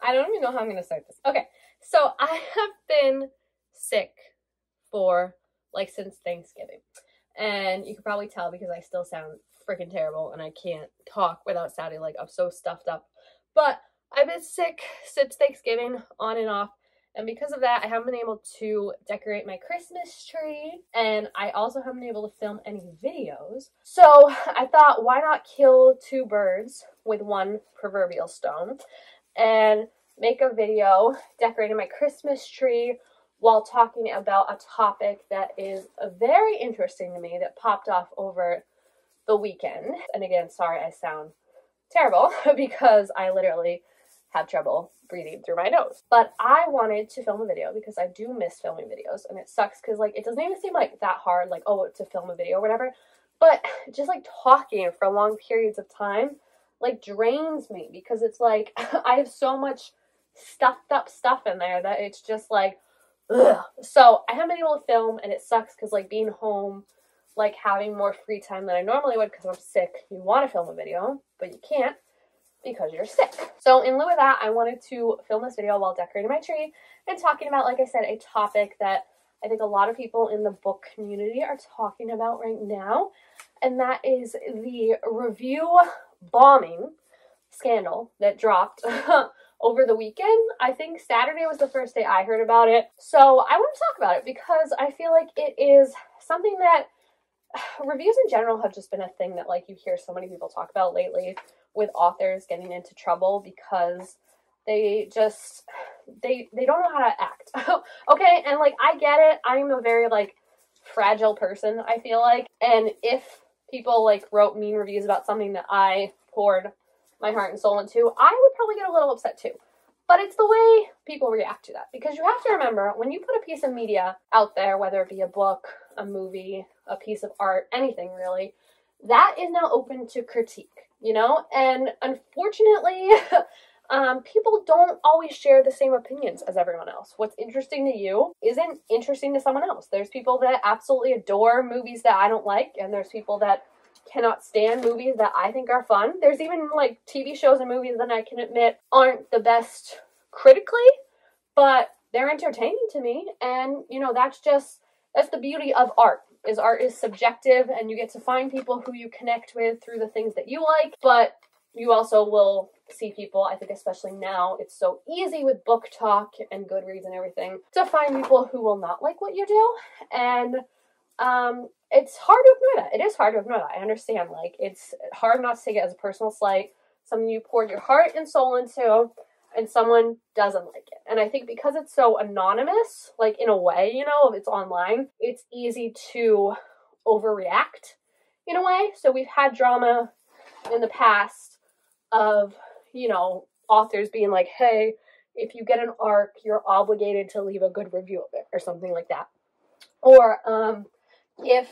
I don't even know how I'm going to start this. Okay, so I have been sick for, like, since Thanksgiving. And you can probably tell because I still sound freaking terrible and I can't talk without sounding like I'm so stuffed up. But I've been sick since Thanksgiving, on and off. And because of that, I haven't been able to decorate my Christmas tree. And I also haven't been able to film any videos. So I thought, why not kill two birds with one proverbial stone and make a video decorating my Christmas tree while talking about a topic that is very interesting to me that popped off over the weekend. And again, sorry I sound terrible because I literally have trouble breathing through my nose. But I wanted to film a video because I do miss filming videos, and it sucks because, like, it doesn't even seem like that hard, like, oh, to film a video or whatever, but just like talking for long periods of time like drains me because it's like I have so much stuffed up stuff in there that it's just like ugh. So I haven't been able to film, and it sucks because, like, being home, like, having more free time than I normally would because I'm sick, you want to film a video but you can't because you're sick. So in lieu of that, I wanted to film this video while decorating my tree and talking about, like I said, a topic that I think a lot of people in the book community are talking about right now, and that is the review bombing scandal that dropped over the weekend. I think Saturday was the first day I heard about it. So I want to talk about it because I feel like it is something that reviews in general have just been a thing that, like, you hear so many people talk about lately, with authors getting into trouble because they just, they don't know how to act. Okay, and, like, I get it. I'm a very, like, fragile person, I feel like. And if people, like, wrote mean reviews about something that I poured my heart and soul into, I would probably get a little upset too. But it's the way people react to that. Because you have to remember, when you put a piece of media out there, whether it be a book, a movie, a piece of art, anything really, that is now open to critique, you know? And unfortunately, people don't always share the same opinions as everyone else. What's interesting to you isn't interesting to someone else. There's people that absolutely adore movies that I don't like, and there's people that cannot stand movies that I think are fun. There's even, like, TV shows and movies that I can admit aren't the best critically, but they're entertaining to me. And, you know, that's the beauty of art. Art is subjective, and you get to find people who you connect with through the things that you like, but you also will see people, I think especially now, it's so easy with book talk and Goodreads and everything, to find people who will not like what you do. And it's hard to ignore that. It is hard to ignore that. I understand. Like, it's hard not to take it as a personal slight, something you poured your heart and soul into, and someone doesn't like it. And I think because it's so anonymous, like, in a way, you know, if it's online, it's easy to overreact in a way. So we've had drama in the past of, you know, authors being like, hey, if you get an arc, you're obligated to leave a good review of it, or something like that. Or, if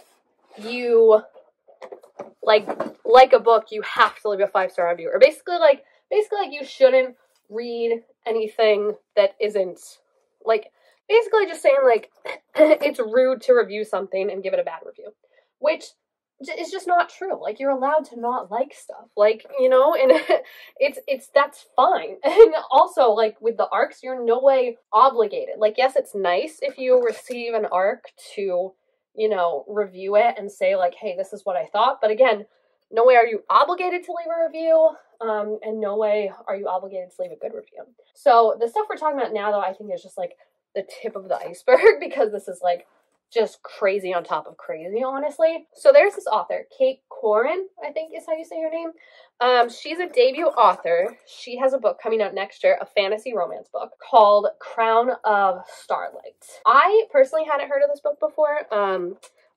you like a book, you have to leave a 5-star review. Or basically like you shouldn't read anything that isn't, like, basically just saying, like, it's rude to review something and give it a bad review, which is just not true. Like, you're allowed to not like stuff, like, you know, and that's fine. And also, like, with the arcs, you're in no way obligated. Like, yes, it's nice if you receive an arc to, you know, review it and say, like, hey, this is what I thought. But again, no way are you obligated to leave a review, and no way are you obligated to leave a good review. So the stuff we're talking about now, though, I think is just, like, the tip of the iceberg, because this is, like, just crazy on top of crazy, honestly. So there's this author, Kate Corin, I think is how you say her name. She's a debut author. She has a book coming out next year, a fantasy romance book called Crown of Starlight. I personally hadn't heard of this book before.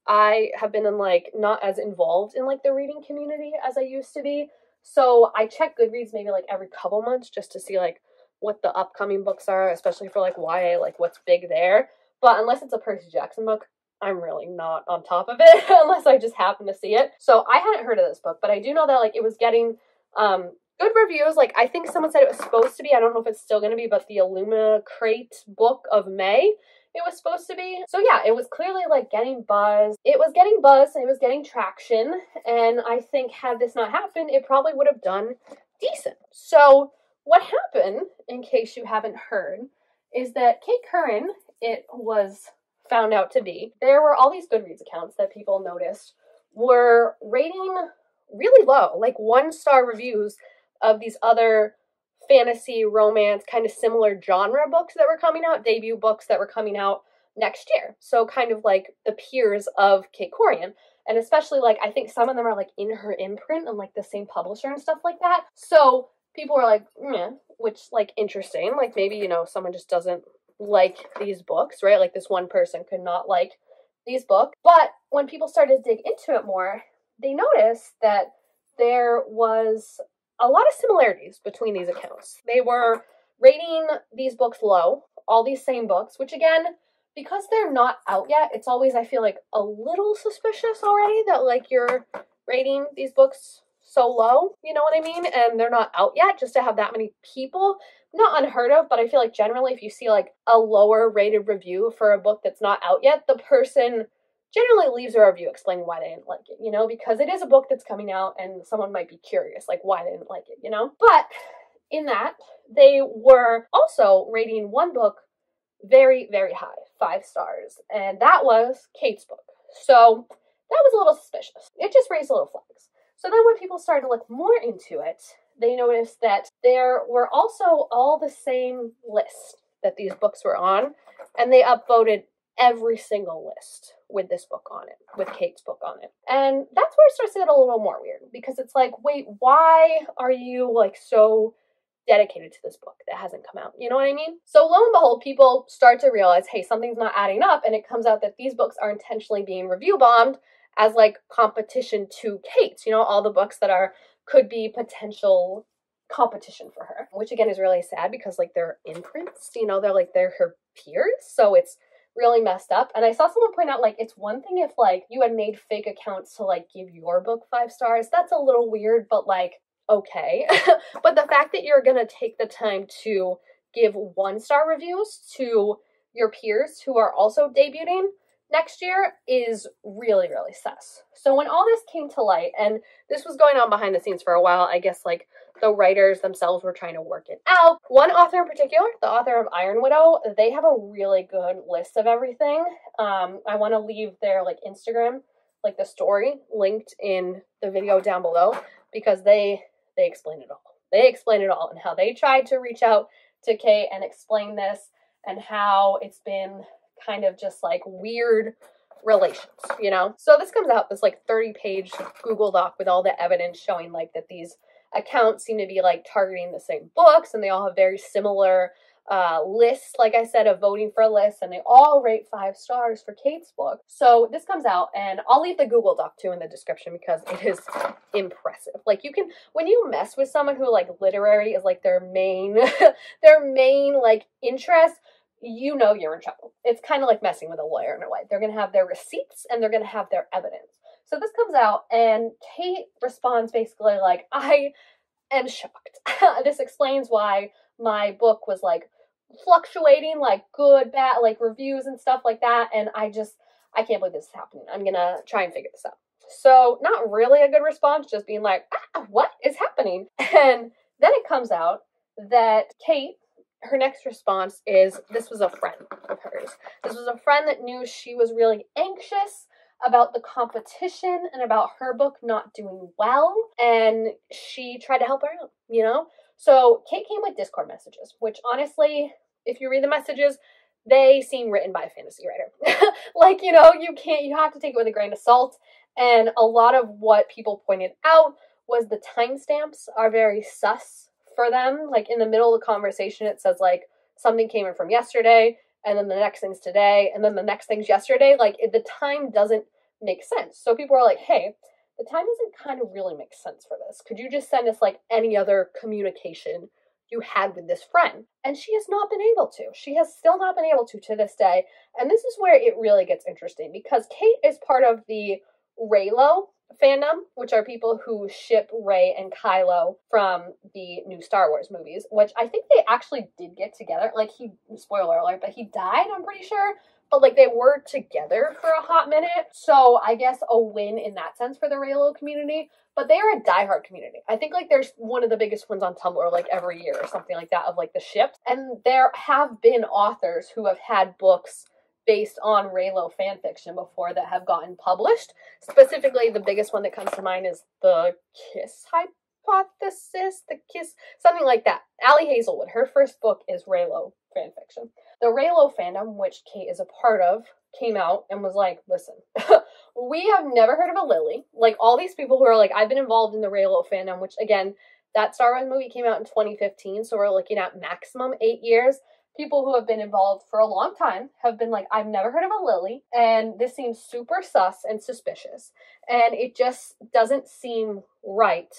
I have been like not as involved in, like, the reading community as I used to be. So I check Goodreads maybe, like, every couple months just to see, like, what the upcoming books are, especially for, like, YA, like, what's big there. But unless it's a Percy Jackson book, I'm really not on top of it unless I just happen to see it. So I hadn't heard of this book, but I do know that, like, it was getting good reviews. Like, I think someone said it was supposed to be, I don't know if it's still going to be, but the Illumina Crate book of May, it was supposed to be. So yeah, it was clearly, like, getting buzz. It was getting buzz and it was getting traction. And I think had this not happened, it probably would have done decent. So what happened, in case you haven't heard, is that Kate Curran, it was found out to be, there were all these Goodreads accounts that people noticed were rating really low, like 1-star reviews of these other fantasy, romance, kind of similar genre books that were coming out, debut books that were coming out next year. So kind of like the peers of Kate Corian. And especially like, I think some of them are like in her imprint and like the same publisher and stuff like that. So people were like, meh, which like interesting. Like maybe, you know, someone just doesn't like these books, right? Like this one person could not like these books. But when people started to dig into it more, they noticed that there was a lot of similarities between these accounts. They were rating these books low, all these same books, which again, because they're not out yet, it's always, I feel like, a little suspicious already that like you're rating these books so low, you know what I mean? And they're not out yet, just to have that many people, not unheard of, but I feel like generally if you see like a lower rated review for a book that's not out yet, the person generally leaves a review explaining why they didn't like it, you know, because it is a book that's coming out and someone might be curious, like why they didn't like it, you know? But in that, they were also rating one book very, very high, 5 stars, and that was Kate's book. So that was a little suspicious. It just raised a little flags. So then when people started to look more into it, they noticed that there were also all the same lists that these books were on, and they upvoted every single list with this book on it, with Kate's book on it. And that's where it starts to get a little more weird, because it's like, wait, why are you like so dedicated to this book that hasn't come out? You know what I mean? So lo and behold, people start to realize, hey, something's not adding up, and it comes out that these books are intentionally being review bombed as like competition to Kate's, you know, all the books that could be potential competition for her, which again is really sad because like they're imprints, you know, they're her peers, so it's really messed up. And I saw someone point out, like, it's one thing if like you had made fake accounts to like give your book 5 stars, that's a little weird, but like, okay. But the fact that you're gonna take the time to give 1-star reviews to your peers who are also debuting next year is really, really sus. So when all this came to light, and this was going on behind the scenes for a while, I guess like the writers themselves were trying to work it out. One author in particular, the author of Iron Widow, they have a really good list of everything. I want to leave their like Instagram, like the story, linked in the video down below, because they explain it all. They explain it all and how they tried to reach out to Kate and explain this and how it's been kind of just like weird relations, you know? So this comes out, this like 30-page Google Doc with all the evidence showing like that these accounts seem to be like targeting the same books, and they all have very similar lists, like I said, of voting for lists, and they all rate 5 stars for Kate's book. So this comes out, and I'll leave the Google Doc too in the description because it is impressive. Like you can, when you mess with someone who like literary is like their main their main like interest, you know you're in trouble. It's kind of like messing with a lawyer in a way. They're going to have their receipts and they're going to have their evidence. So this comes out and Kate responds basically like, I am shocked. This explains why my book was like fluctuating, like good, bad, like reviews and stuff like that. And I can't believe this is happening. I'm going to try and figure this out. So not really a good response, just being like, what is happening? And then it comes out that Kate, her next response is, this was a friend of hers. This was a friend that knew she was really anxious about the competition and about her book not doing well, and she tried to help her out, you know? So Kate came with Discord messages, which honestly, if you read the messages, they seem written by a fantasy writer. Like, you know, you have to take it with a grain of salt. And a lot of what people pointed out was the timestamps are very sus for them. Like in the middle of the conversation, it says like something came in from yesterday, and then the next thing's today, and then the next thing's yesterday. Like the time doesn't make sense. So people are like, hey, the time doesn't kind of really make sense for this. Could you just send us like any other communication you had with this friend? And she has not been able to. She has still not been able to this day. And this is where it really gets interesting, because Kate is part of the Raylo fandom, which are people who ship Rey and Kylo from the new Star Wars movies, which I think they actually did get together. Like, spoiler alert, but he died, I'm pretty sure. But, like, they were together for a hot minute. So I guess a win in that sense for the Reylo community. But they are a diehard community. I think, like, there's one of the biggest ones on Tumblr, like, every year or something like that of, like, the ships. And there have been authors who have had books based on Reylo fanfiction before that have gotten published. Specifically, the biggest one that comes to mind is the Kiss Hypothesis, something like that. Allie Hazelwood, her first book is Reylo fanfiction. The Reylo fandom, which Kate is a part of, came out and was like, listen, we have never heard of a Lily. Like, all these people who are like, I've been involved in the Reylo fandom, which, again, that Star Wars movie came out in 2015, so we're looking at maximum 8 years. People who have been involved for a long time have been like, I've never heard of a Lily, and this seems super sus and suspicious, and it just doesn't seem right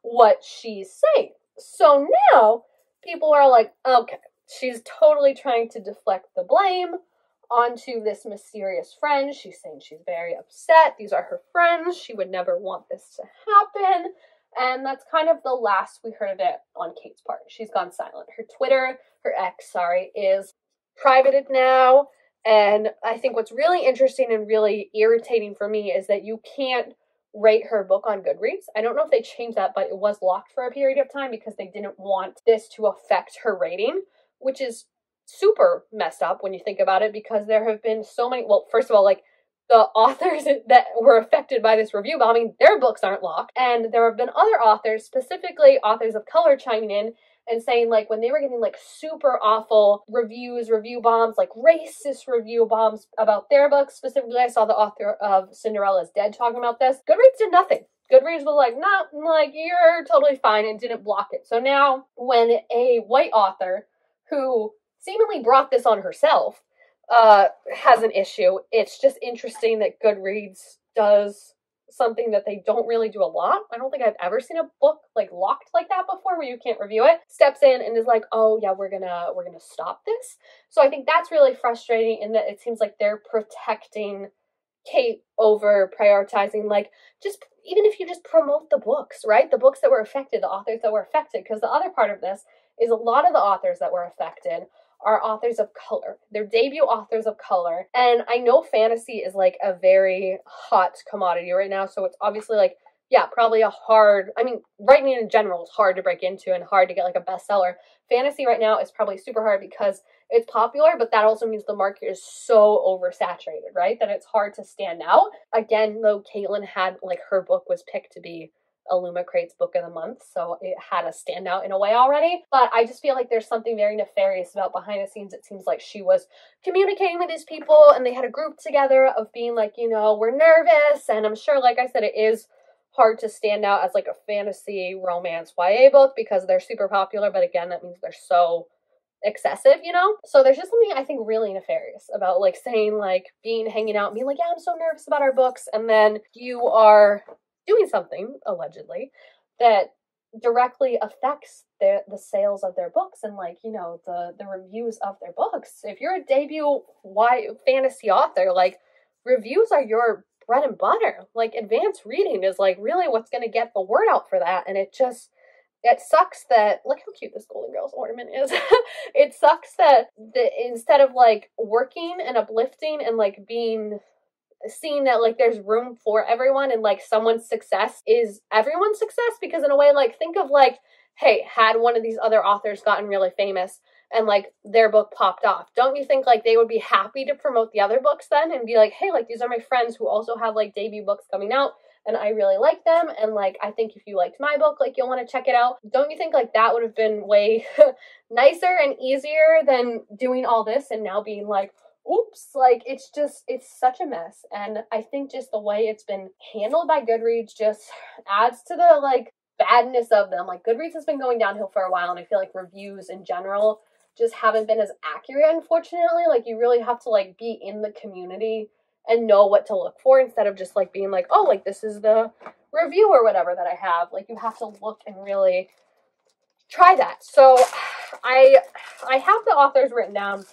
what she's saying. So now, people are like, okay, she's totally trying to deflect the blame onto this mysterious friend. She's saying she's very upset. These are her friends. She would never want this to happen. And that's kind of the last we heard of it on Kate's part. She's gone silent. Her X, is privated now. And I think what's really interesting and really irritating for me is that you can't rate her book on Goodreads. I don't know if they changed that, but it was locked for a period of time because they didn't want this to affect her rating, which is super messed up when you think about it, because there have been so many, well, first of all, like, the authors that were affected by this review bombing, their books aren't locked. And there have been other authors, specifically authors of color, chiming in and saying, like, when they were getting, like, super awful review bombs, like racist review bombs about their books. Specifically, I saw the author of Cinderella's Dead talking about this. Goodreads did nothing. Goodreads was like, nah, like, you're totally fine, and didn't block it. So now, when a white author who seemingly brought this on herself has an issue, it's just interesting that Goodreads does something that they don't really do a lot. I don't think I've ever seen a book, like, locked like that before, where you can't review it. Steps in and is like, oh yeah, we're gonna stop this. So I think that's really frustrating, in that it seems like they're protecting Kate over prioritizing, like, just, even if you just promote the books, right? The books that were affected, the authors that were affected, because the other part of this is a lot of the authors that were affected are authors of color. They're debut authors of color. And I know fantasy is, like, a very hot commodity right now, so it's obviously, like, yeah, probably writing in general is hard to break into and hard to get, like, a bestseller. Fantasy right now is probably super hard because it's popular, but that also means the market is so oversaturated, right? That it's hard to stand out. Again, though, Caitlin had, like, her book was picked to be Illumicrate's book of the month, so it had a standout in a way already. But I just feel like there's something very nefarious about behind the scenes. It seems like she was communicating with these people, and they had a group together of being like, you know, we're nervous, and I'm sure, like I said, it is hard to stand out as, like, a fantasy romance YA book because they're super popular, but again, that means they're so excessive, you know? So there's just something I think really nefarious about, like, saying, like, hanging out and being like, yeah, I'm so nervous about our books, and then you are doing something, allegedly, that directly affects the sales of their books and, like, you know, the reviews of their books. If you're a debut fantasy author, like, reviews are your bread and butter. Like, advanced reading is, like, really what's going to get the word out for that. And it sucks that, look how cute this Golden Girls ornament is. It sucks that instead of, like, working and uplifting and, like, seeing that, like, there's room for everyone and, like, someone's success is everyone's success, because in a way, like, think of, like, hey, had one of these other authors gotten really famous and, like, their book popped off, don't you think, like, they would be happy to promote the other books then and be like, hey, like, these are my friends who also have, like, debut books coming out and I really like them, and, like, I think if you liked my book, like, you'll want to check it out? Don't you think, like, that would have been way nicer and easier than doing all this and now being like, oops, like, it's such a mess. And I think just the way it's been handled by Goodreads just adds to the, like, badness of them. Like, Goodreads has been going downhill for a while, and I feel like reviews in general just haven't been as accurate, unfortunately. Like, you really have to, like, be in the community and know what to look for instead of just, like, being like, oh, like, this is the review or whatever that I have. Like, you have to look and really try that. So I have the authors written down,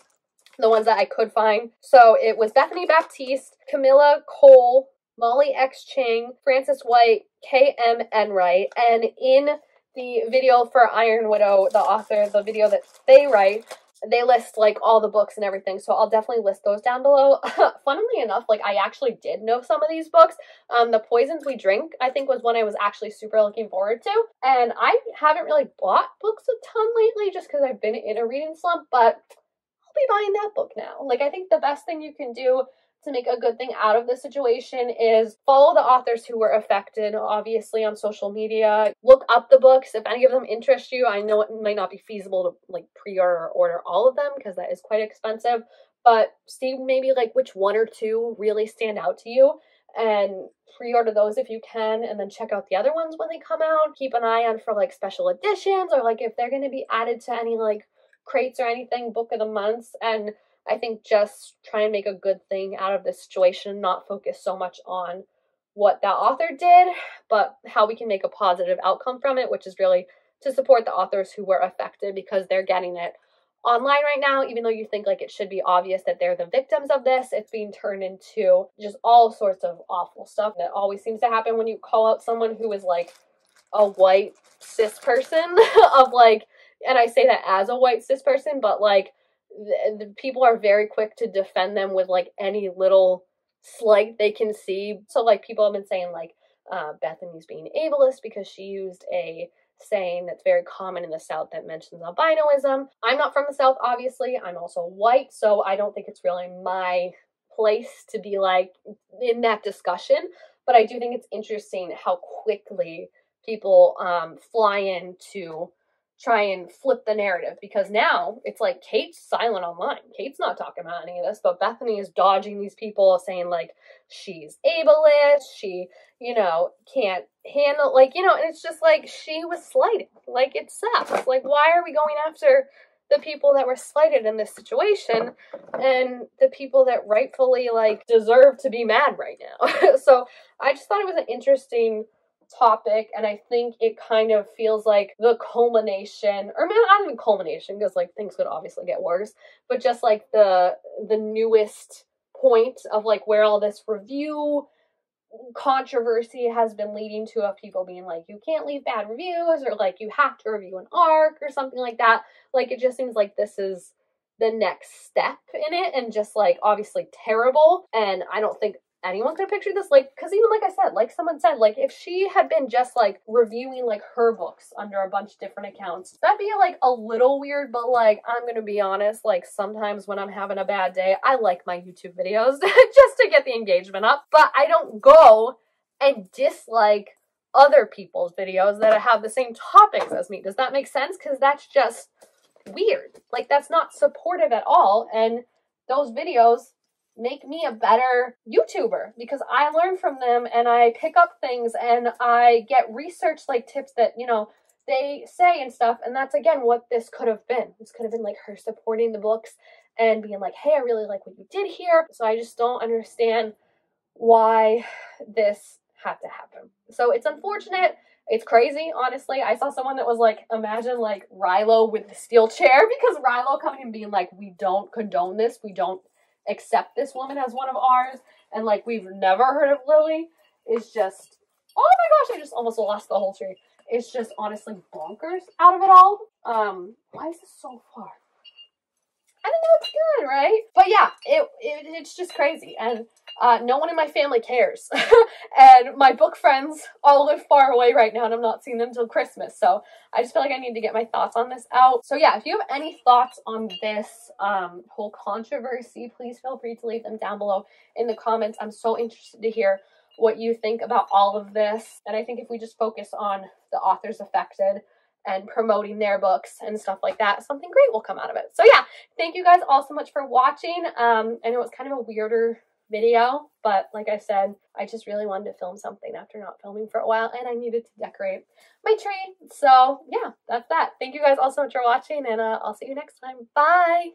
the ones that I could find. So it was Bethany Baptiste, Camilla Cole, Molly X. Ching, Frances White, K.M. Enright, and in the video for Iron Widow, the author, the video that they write, they list like all the books and everything, so I'll definitely list those down below. Funnily enough, like I actually did know some of these books. The Poisons We Drink, I think, was one I was actually super looking forward to, and I haven't really bought books a ton lately just because I've been in a reading slump, but I'll be buying that book now. Like, I think the best thing you can do to make a good thing out of this situation is follow the authors who were affected, obviously, on social media. Look up the books if any of them interest you. I know it might not be feasible to like pre-order or order all of them because that is quite expensive, but see maybe like which one or two really stand out to you and pre-order those if you can, and then check out the other ones when they come out. Keep an eye on for like special editions, or like if they're going to be added to any like crates or anything, book of the months. And I think just try and make a good thing out of this situation, not focus so much on what that author did, but how we can make a positive outcome from it, which is really to support the authors who were affected because they're getting it online right now. Even though you think like it should be obvious that they're the victims of this, it's being turned into just all sorts of awful stuff that always seems to happen when you call out someone who is like a white cis person of like, and I say that as a white cis person, but like the people are very quick to defend them with like any little slight they can see. So like people have been saying like Bethany's being ableist because she used a saying that's very common in the South that mentions albinoism. I'm not from the South, obviously. I'm also white, so I don't think it's really my place to be like in that discussion, but I do think it's interesting how quickly people fly in to try and flip the narrative, because now it's like Kate's silent online. Kate's not talking about any of this, but Bethany is dodging these people saying like she's ableist, she, you know, can't handle, like, you know, and it's just like she was slighted. Like, it sucks. Like, why are we going after the people that were slighted in this situation and the people that rightfully like deserve to be mad right now? So I just thought it was an interesting topic, and I think it kind of feels like the culmination, or maybe not even culmination because like things could obviously get worse, but just like the newest point of like where all this review controversy has been leading to, of people being like, you can't leave bad reviews, or like you have to review an arc or something like that. Like, it just seems like this is the next step in it, and just like obviously terrible. And I don't think anyone could picture this, like, because even like I said, like someone said, like if she had been just like reviewing like her books under a bunch of different accounts, that'd be like a little weird. But like, I'm gonna be honest, like sometimes when I'm having a bad day, I like my YouTube videos just to get the engagement up, but I don't go and dislike other people's videos that have the same topics as me. Does that make sense? Because that's just weird. Like, that's not supportive at all. And those videos make me a better YouTuber because I learn from them and I pick up things and I get research like tips that, you know, they say and stuff. And that's again what this could have been. This could have been like her supporting the books and being like, hey, I really like what you did here. So I just don't understand why this had to happen. So it's unfortunate. It's crazy, honestly. I saw someone that was like, imagine like Rilo with the steel chair, because Rilo coming and being like, we don't condone this. We don't accept this woman as one of ours, and like we've never heard of Lily, is just, oh my gosh, I just almost lost the whole tree. It's just honestly bonkers out of it all. Why is this so far? I don't know, it's good, right? But yeah, it's just crazy, and no one in my family cares. And my book friends all live far away right now, and I'm not seeing them till Christmas. So I just feel like I need to get my thoughts on this out. So yeah, if you have any thoughts on this whole controversy, please feel free to leave them down below in the comments. I'm so interested to hear what you think about all of this. And I think if we just focus on the authors affected and promoting their books and stuff like that, something great will come out of it. So yeah, thank you guys all so much for watching. I know it was kind of a weirder video, but like I said, I just really wanted to film something after not filming for a while, and I needed to decorate my tree. So yeah, that's that. Thank you guys all so much for watching, and I'll see you next time. Bye!